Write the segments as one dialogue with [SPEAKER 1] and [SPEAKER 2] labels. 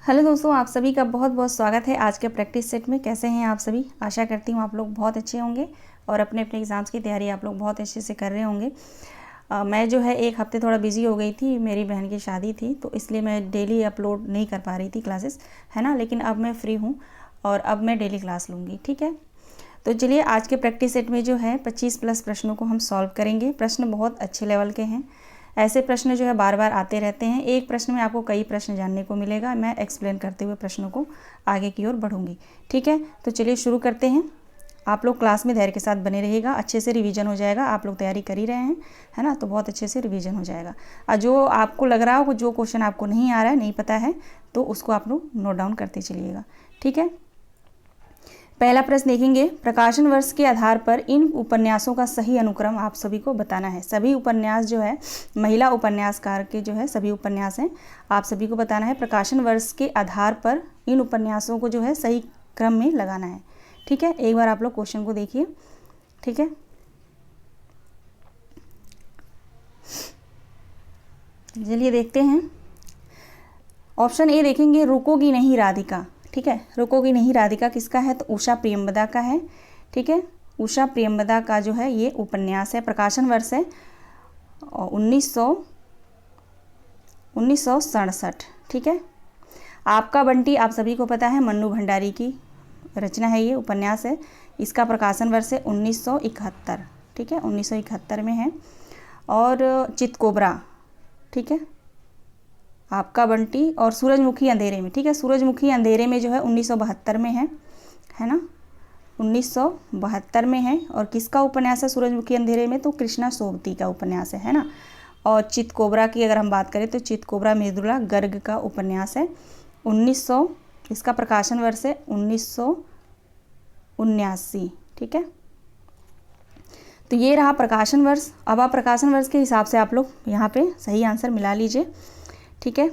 [SPEAKER 1] Hello दोस्तों, आप सभी का बहुत बहुत स्वागत है आज के प्रैक्टिस सेट में। कैसे हैं आप सभी? आशा करती हूँ आप लोग बहुत अच्छे होंगे और अपने अपने एग्ज़ाम्स की तैयारी आप लोग बहुत अच्छे से कर रहे होंगे। मैं जो है एक हफ्ते थोड़ा बिजी हो गई थी, मेरी बहन की शादी थी, तो इसलिए मैं डेली अपलोड नहीं कर पा रही थी क्लासेस, है ना। लेकिन अब मैं फ्री हूँ और अब मैं डेली क्लास लूँगी, ठीक है। तो चलिए आज के प्रैक्टिस सेट में जो है 25+ प्रश्नों को हम सॉल्व करेंगे। प्रश्न बहुत अच्छे लेवल के हैं। ऐसे प्रश्न जो है बार बार आते रहते हैं। एक प्रश्न में आपको कई प्रश्न जानने को मिलेगा। मैं एक्सप्लेन करते हुए प्रश्नों को आगे की ओर बढ़ूंगी, ठीक है। तो चलिए शुरू करते हैं। आप लोग क्लास में धैर्य के साथ बने रहिएगा, अच्छे से रिवीजन हो जाएगा। आप लोग तैयारी कर ही रहे हैं, है ना, तो बहुत अच्छे से रिवीजन हो जाएगा। और जो आपको लग रहा हो जो क्वेश्चन आपको नहीं आ रहा है, नहीं पता है, तो उसको आप लोग नोट डाउन करते चलिएगा, ठीक है। पहला प्रश्न देखेंगे, प्रकाशन वर्ष के आधार पर इन उपन्यासों का सही अनुक्रम आप सभी को बताना है। सभी उपन्यास जो है महिला उपन्यासकार के जो है सभी उपन्यास हैं, आप सभी को बताना है। प्रकाशन वर्ष के आधार पर इन उपन्यासों को जो है सही क्रम में लगाना है, ठीक है। एक बार आप लोग क्वेश्चन को देखिए, ठीक है। चलिए देखते हैं। ऑप्शन ए देखेंगे, रुकोगी नहीं राधिका, ठीक है। रुकोगी नहीं राधिका किसका है? तो उषा प्रियंवदा का है, ठीक है। उषा प्रियंवदा का जो है ये उपन्यास है। प्रकाशन वर्ष है 1967, ठीक है। आपका बंटी आप सभी को पता है, मन्नू भंडारी की रचना है, ये उपन्यास है। इसका प्रकाशन वर्ष है 1971, ठीक है, 1971 में है। और चितकोबरा, ठीक है, आपका बंटी। और सूरजमुखी अंधेरे में, ठीक है, सूरजमुखी अंधेरे में जो है 1972 में है ना, 1972 में है। और किसका उपन्यास है सूरजमुखी अंधेरे में? तो कृष्णा सोबती का उपन्यास है ना। और चितकोबरा की अगर हम बात करें तो चितकोबरा मृदुला गर्ग का उपन्यास है। 1900 इसका प्रकाशन वर्ष है 1979, ठीक है। तो ये रहा प्रकाशन वर्ष। अब आप प्रकाशन वर्ष के हिसाब से आप लोग यहाँ पे सही आंसर मिला लीजिए, ठीक है।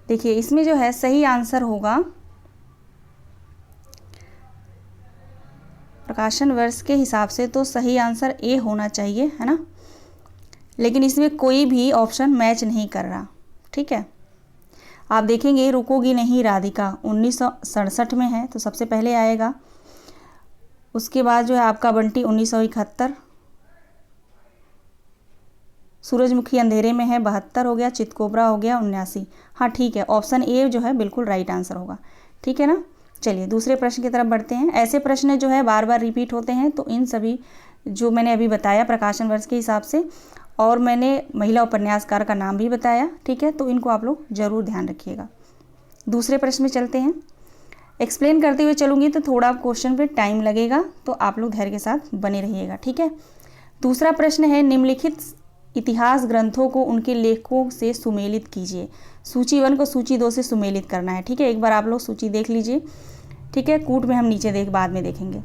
[SPEAKER 1] देखिए इसमें जो है सही आंसर होगा, प्रकाशन वर्ष के हिसाब से तो सही आंसर ए होना चाहिए, है ना। लेकिन इसमें कोई भी ऑप्शन मैच नहीं कर रहा, ठीक है। आप देखेंगे रुकोगी नहीं राधिका 1967 में है, तो सबसे पहले आएगा। उसके बाद जो है आपका बंटी 1971, सूरजमुखी अंधेरे में है 72 हो गया, चितकोबरा हो गया 79। हाँ ठीक है, ऑप्शन ए जो है बिल्कुल राइट आंसर होगा, ठीक है ना। चलिए दूसरे प्रश्न की तरफ बढ़ते हैं। ऐसे प्रश्न जो है बार बार रिपीट होते हैं, तो इन सभी जो मैंने अभी बताया प्रकाशन वर्ष के हिसाब से, और मैंने महिला उपन्यासकार का नाम भी बताया, ठीक है, तो इनको आप लोग ज़रूर ध्यान रखिएगा। दूसरे प्रश्न में चलते हैं। एक्सप्लेन करते हुए चलूँगी तो थोड़ा क्वेश्चन पे टाइम लगेगा, तो आप लोग धैर्य के साथ बने रहिएगा, ठीक है। दूसरा प्रश्न है, निम्नलिखित इतिहास ग्रंथों को उनके लेखकों से सुमेलित कीजिए। सूची 1 को सूची 2 से सुमेलित करना है, ठीक है। एक बार आप लोग सूची देख लीजिए, ठीक है। कूट में हम नीचे बाद में देखेंगे।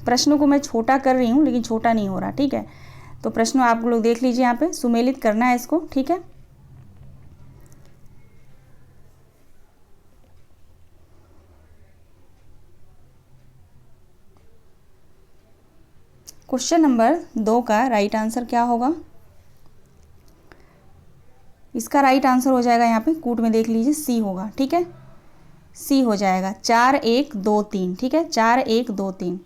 [SPEAKER 1] प्रश्नों को मैं छोटा कर रही हूँ लेकिन छोटा नहीं हो रहा, ठीक है। तो प्रश्न आप लोग देख लीजिए, यहाँ पे सुमेलित करना है इसको, ठीक है। क्वेश्चन नंबर 2 का राइट आंसर क्या होगा? इसका राइट आंसर हो जाएगा, यहाँ पे कूट में देख लीजिए, सी होगा, ठीक है। सी हो जाएगा 4 1 2 3, ठीक है। 4 1 2 3,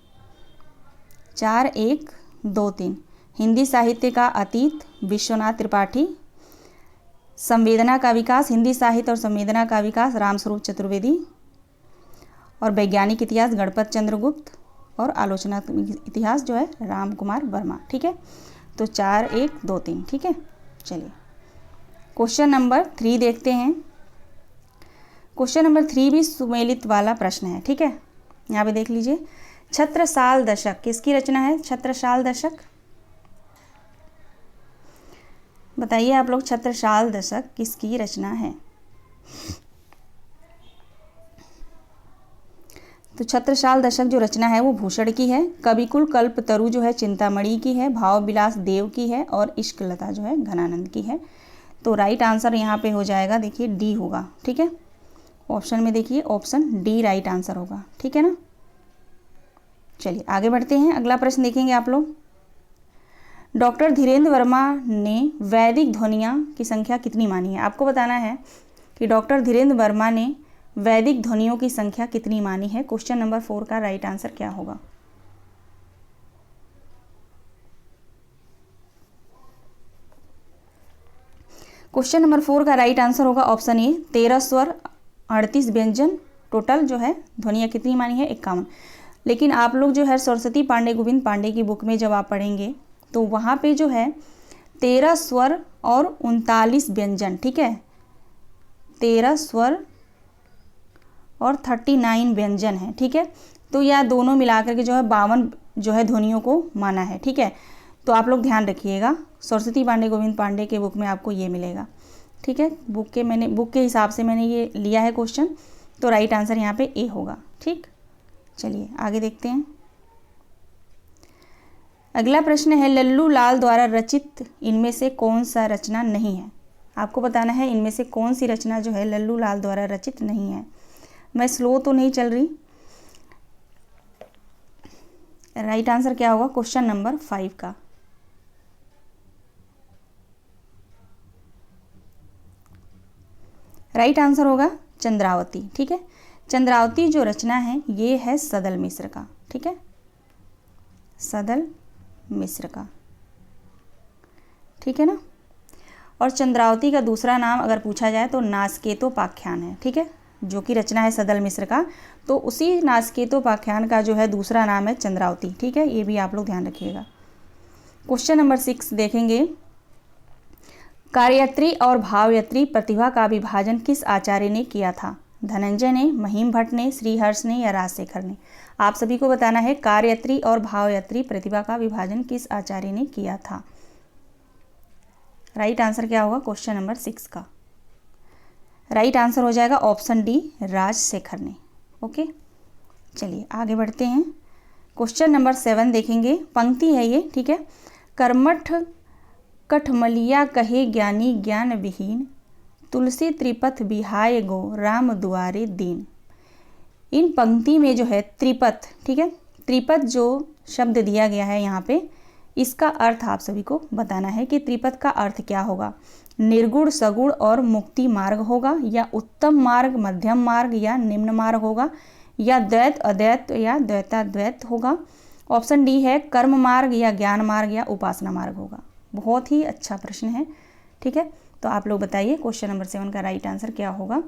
[SPEAKER 1] 4 1 2 3। हिंदी साहित्य का अतीत विश्वनाथ त्रिपाठी, संवेदना का विकास, हिंदी साहित्य और संवेदना का विकास रामस्वरूप चतुर्वेदी, और वैज्ञानिक इतिहास गणपत चंद्र गुप्त, और आलोचनात्मक इतिहास जो है राम कुमार वर्मा, ठीक है। तो 4 1 2 3, ठीक है। चलिए क्वेश्चन नंबर 3 देखते हैं। क्वेश्चन नंबर 3 भी सुमेलित वाला प्रश्न है, ठीक है। यहाँ पे देख लीजिए, छत्रसाल दशक किसकी रचना है? छत्रसाल दशक बताइए आप लोग, छत्रसाल दशक किसकी रचना है? तो छत्रसाल दशक जो रचना है वो भूषण की है। कविकुल कल्पतरु जो है चिंतामणि की है। भाव विलास देव की है। और इश्क लता जो है घनानंद की है। तो राइट आंसर यहाँ पे हो जाएगा, देखिए डी होगा, ठीक है। ऑप्शन में देखिए ऑप्शन डी राइट आंसर होगा, ठीक है ना। चलिए आगे बढ़ते हैं। अगला प्रश्न देखेंगे आप लोग। डॉक्टर धीरेन्द्र वर्मा ने वैदिक ध्वनियाँ की संख्या कितनी मानी है? आपको बताना है कि डॉक्टर धीरेन्द्र वर्मा ने वैदिक ध्वनियों की संख्या कितनी मानी है। क्वेश्चन नंबर 4 का राइट आंसर क्या होगा। क्वेश्चन नंबर 4 का राइट आंसर होगा ऑप्शन ए 13 स्वर 38 व्यंजन, टोटल जो है ध्वनियाँ कितनी मानी है 51। लेकिन आप लोग जो है सरस्वती पांडे गोविंद पांडे की बुक में जब आप पढ़ेंगे तो वहाँ पे जो है 13 स्वर और 39 व्यंजन, ठीक है, 13 स्वर और 39 व्यंजन है, ठीक है। तो यह दोनों मिलाकर के जो है 52 जो है ध्वनियों को माना है, ठीक है। तो आप लोग ध्यान रखिएगा, सरस्वती पांडे गोविंद पांडे के बुक में आपको ये मिलेगा, ठीक है। बुक के हिसाब से मैंने ये लिया है क्वेश्चन, तो राइट आंसर यहाँ पे ए होगा, ठीक। चलिए आगे देखते हैं। अगला प्रश्न है लल्लू लाल द्वारा रचित इनमें से कौन सा रचना नहीं है। आपको बताना है इनमें से कौन सी रचना जो है लल्लू लाल द्वारा रचित नहीं है। मैं स्लो तो नहीं चल रही। राइट आंसर क्या होगा क्वेश्चन नंबर 5 का। राइट आंसर होगा चंद्रावती, ठीक है। चंद्रावती जो रचना है ये है सदल मिश्र का, ठीक है, सदल मिश्र का, ठीक है ना। और चंद्रावती का दूसरा नाम अगर पूछा जाए तो नासकेतोपाख्यान है, ठीक है, जो कि रचना है सदल मिश्र का। तो उसी नासकेतोपाख्यान का जो है दूसरा नाम है चंद्रावती, ठीक है, ये भी आप लोग ध्यान रखिएगा। क्वेश्चन नंबर 6 देखेंगे। कार्यत्री और भावयत्री प्रतिभा का विभाजन किस आचार्य ने किया था। धनंजय ने, महिम भट्ट ने, श्रीहर्ष ने या राजशेखर ने। आप सभी को बताना है कार्यत्री और भावयत्री प्रतिभा का विभाजन किस आचार्य ने किया था। राइट आंसर क्या होगा क्वेश्चन नंबर 6 का। राइट आंसर हो जाएगा ऑप्शन डी राजशेखर ने। ओके, चलिए आगे बढ़ते हैं। क्वेश्चन नंबर 7 देखेंगे। पंक्ति है ये, ठीक है। कर्मठ कठमलिया कहे ज्ञानी ज्ञान विहीन, तुलसी त्रिपथ बिहाय गो राम दुआरे दीन। इन पंक्ति में जो है त्रिपथ, ठीक है, त्रिपथ जो शब्द दिया गया है यहाँ पे, इसका अर्थ आप सभी को बताना है कि त्रिपथ का अर्थ क्या होगा। निर्गुण, सगुण और मुक्ति मार्ग होगा, या उत्तम मार्ग, मध्यम मार्ग या निम्न मार्ग होगा, या द्वैत अद्वैत या द्वैताद्वैत होगा। ऑप्शन डी है कर्म मार्ग या ज्ञान मार्ग या उपासना मार्ग होगा। बहुत ही अच्छा प्रश्न है, ठीक है। तो आप लोग बताइए क्वेश्चन नंबर 7 का राइट आंसर क्या होगा,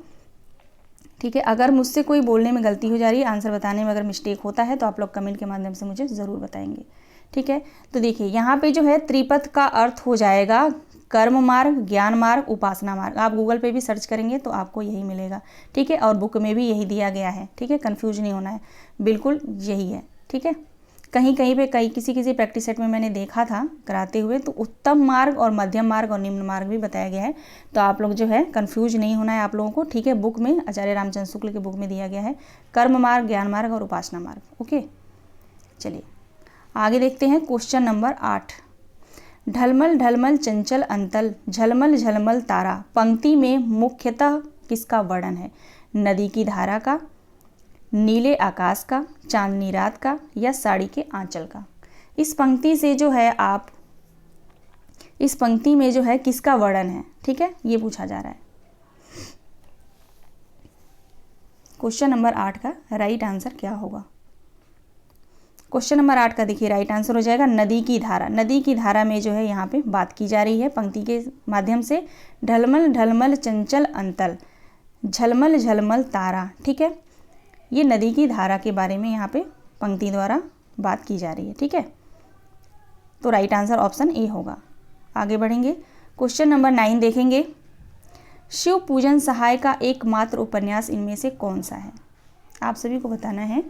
[SPEAKER 1] ठीक है। अगर मुझसे कोई बोलने में गलती हो जा रही है, आंसर बताने में अगर मिस्टेक होता है तो आप लोग कमेंट के माध्यम से मुझे ज़रूर बताएंगे, ठीक है। तो देखिए यहाँ पे जो है त्रिपथ का अर्थ हो जाएगा कर्म मार्ग, ज्ञान मार्ग, उपासना मार्ग। आप गूगल पे भी सर्च करेंगे तो आपको यही मिलेगा, ठीक है, और बुक में भी यही दिया गया है, ठीक है। कन्फ्यूज नहीं होना है, बिल्कुल यही है, ठीक है। कहीं कहीं पे किसी प्रैक्टिस सेट में मैंने देखा था कराते हुए, तो उत्तम मार्ग और मध्यम मार्ग और निम्न मार्ग भी बताया गया है। तो आप लोग जो है कंफ्यूज नहीं होना है आप लोगों को, ठीक है। बुक में आचार्य रामचंद्र शुक्ल के बुक में दिया गया है कर्म मार्ग, ज्ञान मार्ग और उपासना मार्ग। ओके, चलिए आगे देखते हैं। Question number 8। ढलमल ढलमल चंचल अंतल, झलमल झलमल तारा। पंक्ति में मुख्यतः किसका वर्णन है। नदी की धारा का, नीले आकाश का, चांदनी रात का या साड़ी के आंचल का। इस पंक्ति से जो है इस पंक्ति में जो है किसका वर्णन है, ठीक है, ये पूछा जा रहा है। क्वेश्चन नंबर 8 का राइट आंसर क्या होगा। क्वेश्चन नंबर 8 का देखिए राइट आंसर हो जाएगा नदी की धारा। नदी की धारा में जो है यहाँ पे बात की जा रही है पंक्ति के माध्यम से। ढलमल ढलमल चंचल अंतल, झलमल झलमल तारा, ठीक है, ये नदी की धारा के बारे में यहाँ पे पंक्ति द्वारा बात की जा रही है, ठीक है। तो राइट आंसर ऑप्शन ए होगा। आगे बढ़ेंगे। क्वेश्चन नंबर 9 देखेंगे। शिव पूजन सहाय का एकमात्र उपन्यास इनमें से कौन सा है। आप सभी को बताना है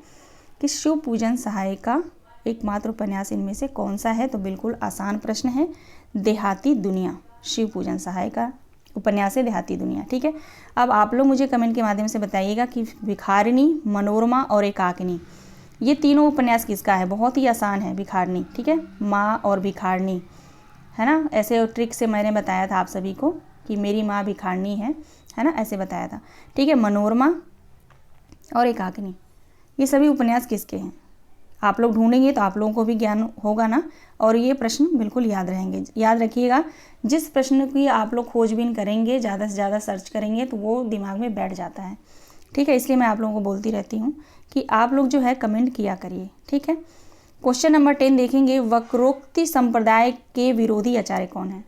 [SPEAKER 1] कि शिव पूजन सहाय का एकमात्र उपन्यास इनमें से कौन सा है। तो बिल्कुल आसान प्रश्न है, देहाती दुनिया। शिव पूजन सहाय का उपन्यास है देहाती दुनिया, ठीक है। अब आप लोग मुझे कमेंट के माध्यम से बताइएगा कि भिखारिणी, मनोरमा और एकाकिनी, ये तीनों उपन्यास किसका है। बहुत ही आसान है भिखारिणी, ठीक है, माँ और भिखारिणी, है ना। ऐसे ट्रिक से मैंने बताया था आप सभी को कि मेरी माँ भिखारिणी है ना, ऐसे बताया था, ठीक है। मनोरमा और एकाकिनी, ये सभी उपन्यास किसके हैं। आप लोग ढूंढेंगे तो आप लोगों को भी ज्ञान होगा ना, और ये प्रश्न बिल्कुल याद रहेंगे। याद रखिएगा, जिस प्रश्न की आप लोग खोजबीन करेंगे, ज़्यादा से ज़्यादा सर्च करेंगे तो वो दिमाग में बैठ जाता है। ठीक है, इसलिए मैं आप लोगों को बोलती रहती हूँ कि आप लोग जो है कमेंट किया करिए। ठीक है, क्वेश्चन नंबर 10 देखेंगे, वक्रोक्ति संप्रदाय के विरोधी आचार्य कौन है?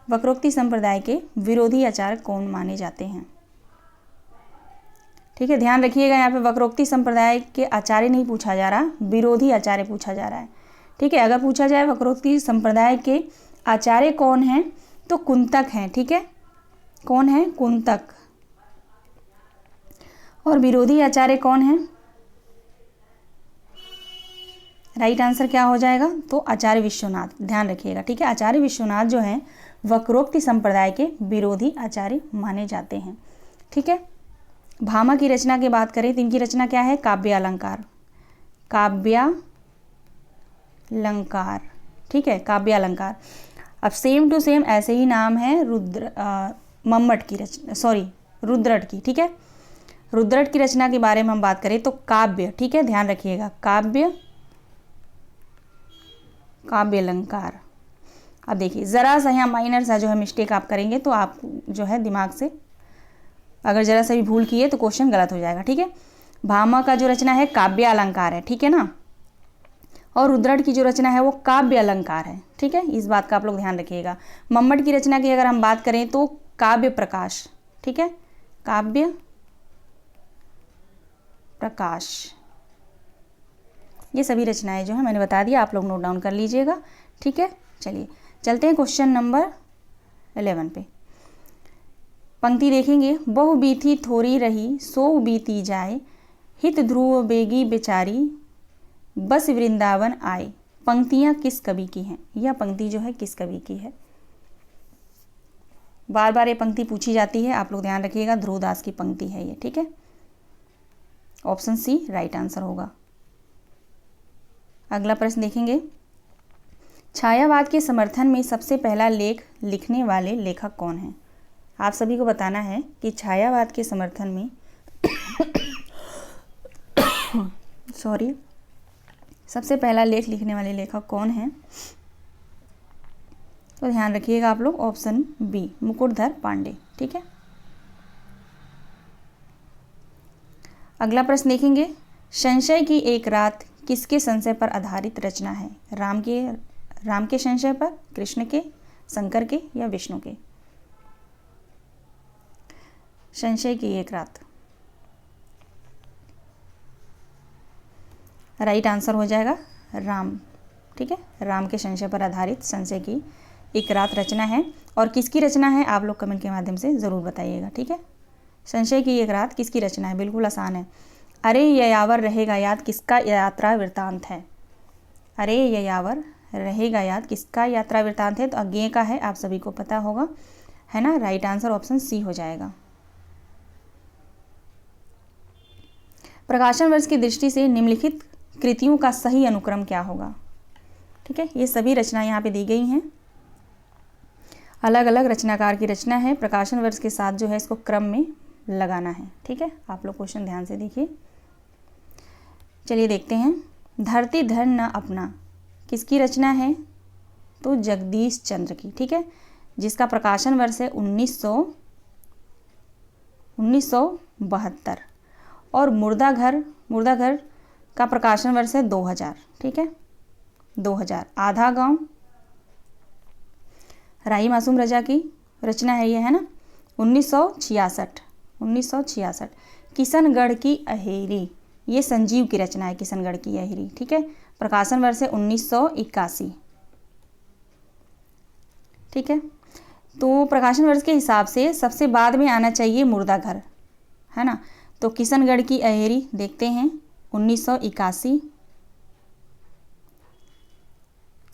[SPEAKER 1] वक्रोक्ति संप्रदाय के विरोधी आचार्य कौन माने जाते हैं? ठीक है, ध्यान रखिएगा, यहाँ पे वक्रोक्ति संप्रदाय के आचार्य नहीं पूछा जा रहा, विरोधी आचार्य पूछा जा रहा है। ठीक है, अगर पूछा जाए वक्रोक्ति संप्रदाय के आचार्य कौन हैं तो कुंतक हैं। ठीक है, कौन है? कुंतक। और विरोधी आचार्य कौन है? राइट आंसर क्या हो जाएगा? तो आचार्य विश्वनाथ। ध्यान रखिएगा। ठीक है, आचार्य विश्वनाथ जो है वक्रोक्ति संप्रदाय के विरोधी आचार्य माने जाते हैं। ठीक है, भामा की रचना की बात करें तो इनकी रचना क्या है? काव्य अलंकार। काव्यालंकार। ठीक है, काव्य अलंकार। अब सेम टू सेम ऐसे ही नाम है रुद्रट की। ठीक है, रुद्रट की रचना के बारे में हम बात करें तो काव्य। ठीक है, ध्यान रखिएगा, काव्य अलंकार। अब देखिए, ज़रा सा यहाँ माइनर सा जो है मिस्टेक आप करेंगे तो आप जो है दिमाग से अगर ज़रा सा भी भूल किए तो क्वेश्चन गलत हो जाएगा। ठीक है, भामा का जो रचना है काव्य अलंकार है। ठीक है ना, और रुद्रट की जो रचना है वो काव्य अलंकार है। ठीक है, इस बात का आप लोग ध्यान रखिएगा। मम्मट की रचना की अगर हम बात करें तो काव्य प्रकाश। ठीक है, काव्य प्रकाश। ये सभी रचनाएं जो है मैंने बता दिया, आप लोग नोट डाउन कर लीजिएगा। ठीक है, चलिए चलते हैं क्वेश्चन नंबर 11 पे। पंक्ति देखेंगे, बहु बीथी थोड़ी रही सो बीती जाए, हित ध्रुव बेगी बेचारी बस वृंदावन आए। पंक्तियां किस कवि की हैं? यह पंक्ति जो है किस कवि की है? बार बार ये पंक्ति पूछी जाती है, आप लोग ध्यान रखिएगा, ध्रुवदास की पंक्ति है ये। ठीक है, ऑप्शन सी राइट आंसर होगा। अगला प्रश्न देखेंगे, छायावाद के समर्थन में सबसे पहला लेख लिखने वाले लेखक कौन हैं? आप सभी को बताना है कि छायावाद के समर्थन में सबसे पहला लेख लिखने वाले लेखक कौन हैं? तो ध्यान रखिएगा आप लोग, ऑप्शन बी मुकुटधर पांडे। ठीक है, अगला प्रश्न देखेंगे, संशय की एक रात किसके संशय पर आधारित रचना है? राम के संशय पर, कृष्ण के, शंकर के या विष्णु के? संशय की एक रात राइट आंसर हो जाएगा राम। ठीक है, राम के संशय पर आधारित संशय की एक रात रचना है। और किसकी रचना है आप लोग कमेंट के माध्यम से ज़रूर बताइएगा। ठीक है, संशय की एक रात किसकी रचना है? बिल्कुल आसान है। अरे ययावर रहेगा याद किसका यात्रा वृत्तांत है? अरे ययावर रहेगा याद किसका यात्रा वृत्तांत है? तो अज्ञेय का है, आप सभी को पता होगा, है ना। राइट आंसर ऑप्शन सी हो जाएगा। प्रकाशन वर्ष की दृष्टि से निम्नलिखित कृतियों का सही अनुक्रम क्या होगा? ठीक है, ये सभी रचनाएं यहाँ पे दी गई हैं, अलग अलग रचनाकार की रचना है। प्रकाशन वर्ष के साथ जो है इसको क्रम में लगाना है। ठीक है, आप लोग क्वेश्चन ध्यान से देखिए। चलिए देखते हैं, धरती धर न अपना किसकी रचना है? तो जगदीश चंद्र की। ठीक है, जिसका प्रकाशन वर्ष है 1972। और मुर्दाघर का प्रकाशन वर्ष है 2000। ठीक है, 2000। आधा गांव राही मासूम रजा की रचना है ये, है ना, 1966। किशनगढ़ की अहेरी, ये संजीव की रचना है, किशनगढ़ की अहेरी। ठीक है, प्रकाशन वर्ष है 1981। ठीक है, तो प्रकाशन वर्ष के हिसाब से सबसे बाद में आना चाहिए मुर्दाघर, है ना। तो किशनगढ़ की अहेरी देखते हैं 1981,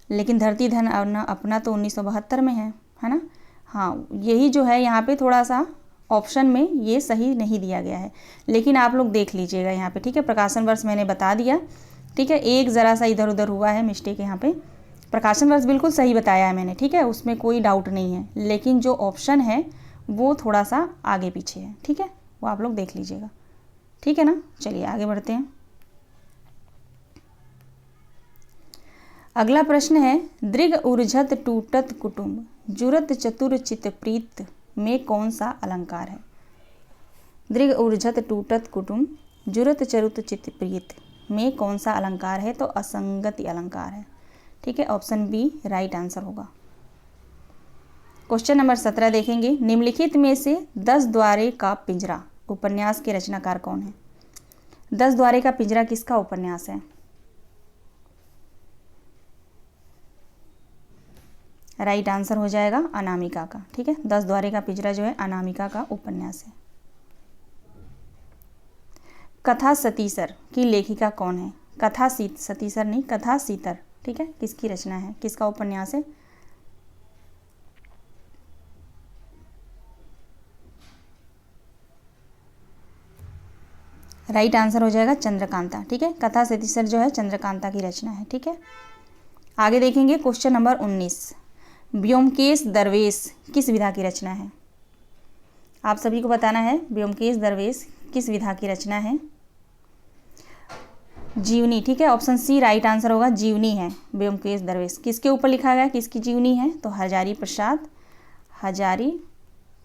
[SPEAKER 1] लेकिन धरती धन अपना तो 1972 में है ना। हाँ, यही जो है यहाँ पे थोड़ा सा ऑप्शन में ये सही नहीं दिया गया है, लेकिन आप लोग देख लीजिएगा यहाँ पे। ठीक है, प्रकाशन वर्ष मैंने बता दिया। ठीक है, एक ज़रा सा इधर उधर हुआ है मिस्टेक यहाँ पे, प्रकाशन वर्ष बिल्कुल सही बताया है मैंने। ठीक है, उसमें कोई डाउट नहीं है, लेकिन जो ऑप्शन है वो थोड़ा सा आगे पीछे है। ठीक है, वो आप लोग देख लीजिएगा। ठीक है ना, चलिए आगे बढ़ते हैं। अगला प्रश्न है, दृग ऊर्जत टूटत कुटुम्ब जुरत चतुर चित प्रीत में कौन सा अलंकार है? दृग ऊर्जत टूटत कुटुम्ब जुरत चरुत चित प्रीत में कौन सा अलंकार है? तो असंगति अलंकार है। ठीक है, ऑप्शन बी राइट आंसर होगा। क्वेश्चन नंबर 17 देखेंगे, निम्नलिखित में से 10 द्वारे का पिंजरा उपन्यास के रचनाकार कौन है? 10 द्वारे का पिंजरा किसका उपन्यास है? राइट आंसर हो जाएगा अनामिका का। ठीक है, 10 द्वारे का पिंजरा जो है अनामिका का उपन्यास है। कथा सतीसर की लेखिका कौन है? कथा सतीसर नहीं, कथा सीतर। ठीक है, किसकी रचना है, किसका उपन्यास है? राइट आंसर हो जाएगा चंद्रकांता। ठीक है, कथा सतीसर जो है चंद्रकांता की रचना है। ठीक है, आगे देखेंगे क्वेश्चन नंबर 19, ब्योमकेश दरवेश किस विधा की रचना है? आप सभी को बताना है ब्योमकेश दरवेश किस विधा की रचना है? जीवनी। ठीक है, ऑप्शन सी राइट आंसर होगा, जीवनी है ब्योमकेश दरवेश। किसके ऊपर लिखा गया, किसकी जीवनी है? तो हजारी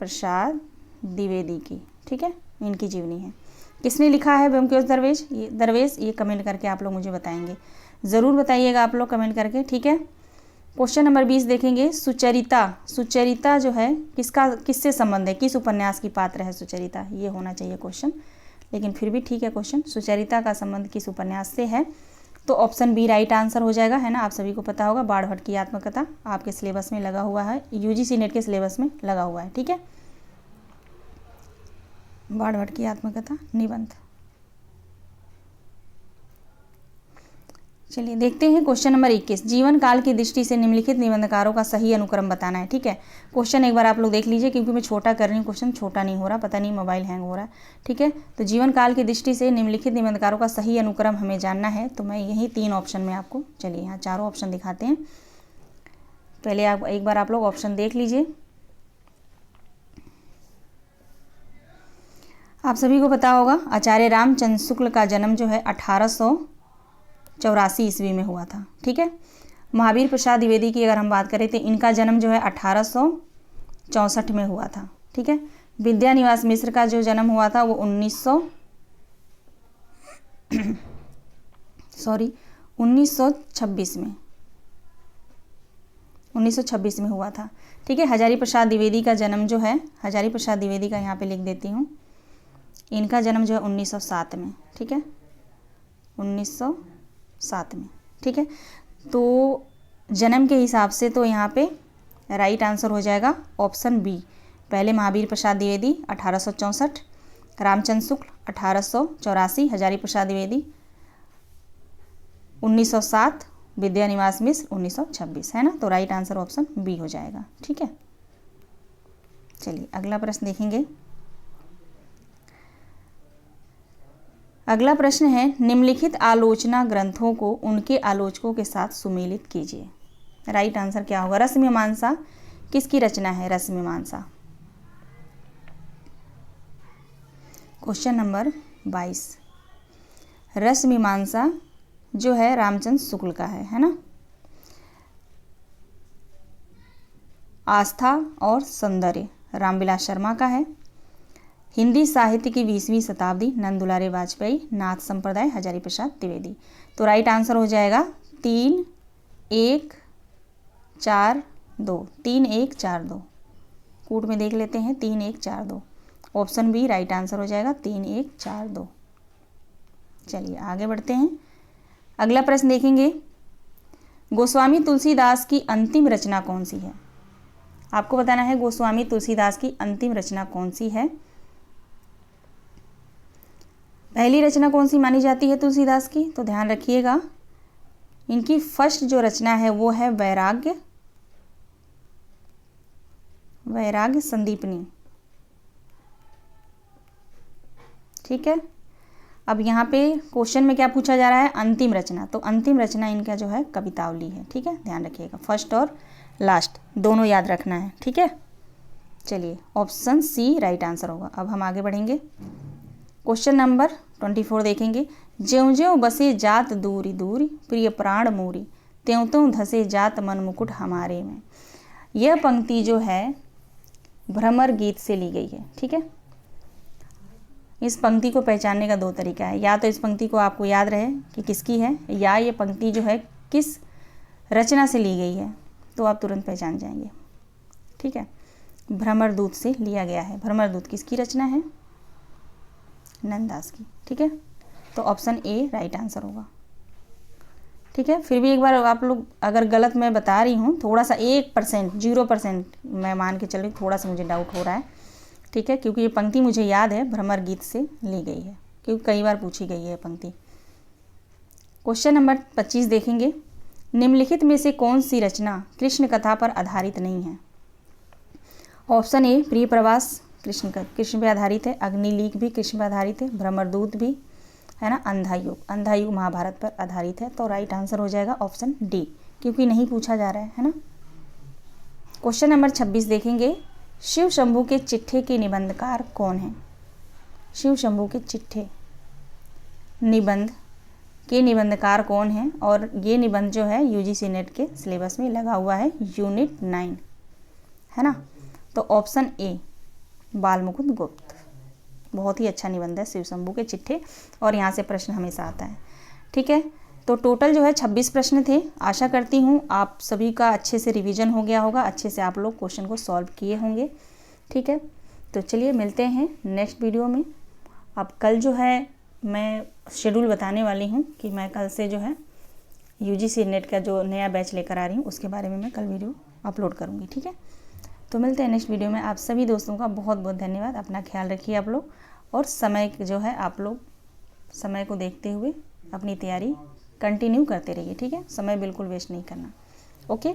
[SPEAKER 1] प्रसाद द्विवेदी की। ठीक है, इनकी जीवनी है। किसने लिखा है ब्योमकेश दरवेश? ये कमेंट करके आप लोग मुझे बताएंगे, ज़रूर बताइएगा आप लोग कमेंट करके। ठीक है, क्वेश्चन नंबर 20 देखेंगे, सुचरिता जो है किससे संबंध है, किस उपन्यास की पात्र है सुचरिता? ये होना चाहिए क्वेश्चन, लेकिन फिर भी ठीक है क्वेश्चन, सुचरिता का संबंध किस उपन्यास से है? तो ऑप्शन बी राइट आंसर हो जाएगा, है ना। आप सभी को पता होगा, बाणभट्ट की आत्मकथा आपके सिलेबस में लगा हुआ है, यूजीसी नेट के सिलेबस में लगा हुआ है। ठीक है, बाणभट्ट की आत्मकथा निबंध। चलिए देखते हैं क्वेश्चन नंबर 21, जीवन काल की दृष्टि से निम्नलिखित निबंधकारों का सही अनुक्रम बताना है। ठीक है, क्वेश्चन एक बार आप लोग देख लीजिए, क्योंकि मैं छोटा कर रही हूँ, क्वेश्चन छोटा नहीं हो रहा, पता नहीं मोबाइल हैंग हो रहा है। ठीक है, तो जीवन काल की दृष्टि से निम्नलिखित निबंधकारों का सही अनुक्रम हमें जानना है। तो मैं यही 3 ऑप्शन में आपको, चलिए यहाँ चारों ऑप्शन दिखाते हैं। पहले आप एक बार आप लोग ऑप्शन देख लीजिए। आप सभी को पता होगा आचार्य रामचंद्र शुक्ल का जन्म जो है 1884 ईस्वी में हुआ था। ठीक है, महावीर प्रसाद द्विवेदी की अगर हम बात करें तो इनका जन्म जो है 1864 में हुआ था। ठीक है, विद्यानिवास मिश्र का जो जन्म हुआ था वो 1926 में हुआ था। ठीक है, हजारी प्रसाद द्विवेदी का जन्म जो है, हजारी प्रसाद द्विवेदी का यहाँ पे लिख देती हूँ, इनका जन्म जो है 1907 में। ठीक है, 1907 में। ठीक है, तो जन्म के हिसाब से तो यहाँ पे राइट आंसर हो जाएगा ऑप्शन बी। पहले महावीर प्रसाद द्विवेदी 1864, रामचंद्र शुक्ल 1884, हजारी प्रसाद द्विवेदी 1907, विद्यानिवास मिश्र 1926, है ना। तो राइट आंसर ऑप्शन बी हो जाएगा। ठीक है, चलिए अगला प्रश्न देखेंगे। अगला प्रश्न है, निम्नलिखित आलोचना ग्रंथों को उनके आलोचकों के साथ सुमेलित कीजिए। राइट आंसर क्या होगा? रसमीमांसा किसकी रचना है? रसमीमांसा। क्वेश्चन नंबर 22, रसमीमांसा जो है रामचंद्र शुक्ल का है ना। आस्था और सौंदर्य रामविलास शर्मा का है। हिंदी साहित्य की 20वीं शताब्दी नंद दुलारे वाजपेयी, नाथ संप्रदाय हजारी प्रसाद द्विवेदी। तो राइट आंसर हो जाएगा 3, 1, 4, 2। 3, 1, 4, 2 कूट में देख लेते हैं। 3, 1, 4, 2 ऑप्शन बी राइट आंसर हो जाएगा। 3, 1, 4, 2। चलिए आगे बढ़ते हैं। अगला प्रश्न देखेंगे, गोस्वामी तुलसीदास की अंतिम रचना कौन सी है? आपको बताना है गोस्वामी तुलसीदास की अंतिम रचना कौन सी है। पहली रचना कौन सी मानी जाती है तुलसीदास की? तो ध्यान रखिएगा, इनकी फर्स्ट जो रचना है वो है वैराग्य संदीपनी। ठीक है, अब यहाँ पे क्वेश्चन में क्या पूछा जा रहा है? अंतिम रचना। तो अंतिम रचना इनका जो है कवितावली है। ठीक है, ध्यान रखिएगा, फर्स्ट और लास्ट दोनों याद रखना है। ठीक है, चलिए ऑप्शन सी राइट आंसर होगा। अब हम आगे बढ़ेंगे। क्वेश्चन नंबर 24 देखेंगे, ज्यों ज्यों बसे जात दूरी दूरी प्रिय प्राण मोरी त्यों त्यों धसे जात मन मुकुट हमारे में। यह पंक्ति जो है भ्रमर गीत से ली गई है। ठीक है, इस पंक्ति को पहचानने का दो तरीका है, या तो इस पंक्ति को आपको याद रहे कि किसकी है, या ये पंक्ति जो है किस रचना से ली गई है, तो आप तुरंत पहचान जाएंगे। ठीक है, भ्रमर दूत से लिया गया है। भ्रमर दूत किसकी रचना है? नंददास की। ठीक है, तो ऑप्शन ए राइट आंसर होगा। ठीक है, फिर भी एक बार आप लोग अगर गलत मैं बता रही हूँ, थोड़ा सा 1%, 0% मैं मान के चल रही, थोड़ा सा मुझे डाउट हो रहा है। ठीक है, क्योंकि ये पंक्ति मुझे याद है भ्रमर गीत से ली गई है, क्योंकि कई बार पूछी गई है पंक्ति। क्वेश्चन नंबर 25 देखेंगे। निम्नलिखित में से कौन सी रचना कृष्ण कथा पर आधारित नहीं है? ऑप्शन ए प्रिय प्रवास कृष्ण पे आधारित है, अग्निलीक भी कृष्ण पर आधारित है, भ्रमरदूत भी है ना, अंधा युग महाभारत पर आधारित है। तो राइट आंसर हो जाएगा ऑप्शन डी, क्योंकि नहीं पूछा जा रहा है ना। क्वेश्चन नंबर 26 देखेंगे। शिव शंभू के चिट्ठे के निबंधकार कौन है? शिव शंभू के चिट्ठे निबंध के निबंधकार कौन है? और ये निबंध जो है यूजीसी नेट के सिलेबस में लगा हुआ है, यूनिट 9 है ना। तो ऑप्शन ए बालमुकुंद गुप्त। बहुत ही अच्छा निबंध है शिव शंभू के चिट्ठे, और यहाँ से प्रश्न हमेशा आता है। ठीक है, तो टोटल जो है 26 प्रश्न थे। आशा करती हूँ आप सभी का अच्छे से रिवीजन हो गया होगा, अच्छे से आप लोग क्वेश्चन को सॉल्व किए होंगे। ठीक है, तो चलिए मिलते हैं नेक्स्ट वीडियो में। अब कल जो है मैं शेड्यूल बताने वाली हूँ कि मैं कल से जो है यूजीसी नेट का जो नया बैच लेकर आ रही हूँ, उसके बारे में मैं कल वीडियो अपलोड करूँगी। ठीक है, तो मिलते हैं नेक्स्ट वीडियो में। आप सभी दोस्तों का बहुत बहुत धन्यवाद। अपना ख्याल रखिए आप लोग, और समय जो है आप लोग समय को देखते हुए अपनी तैयारी कंटिन्यू करते रहिए। ठीक है, समय बिल्कुल वेस्ट नहीं करना। ओके।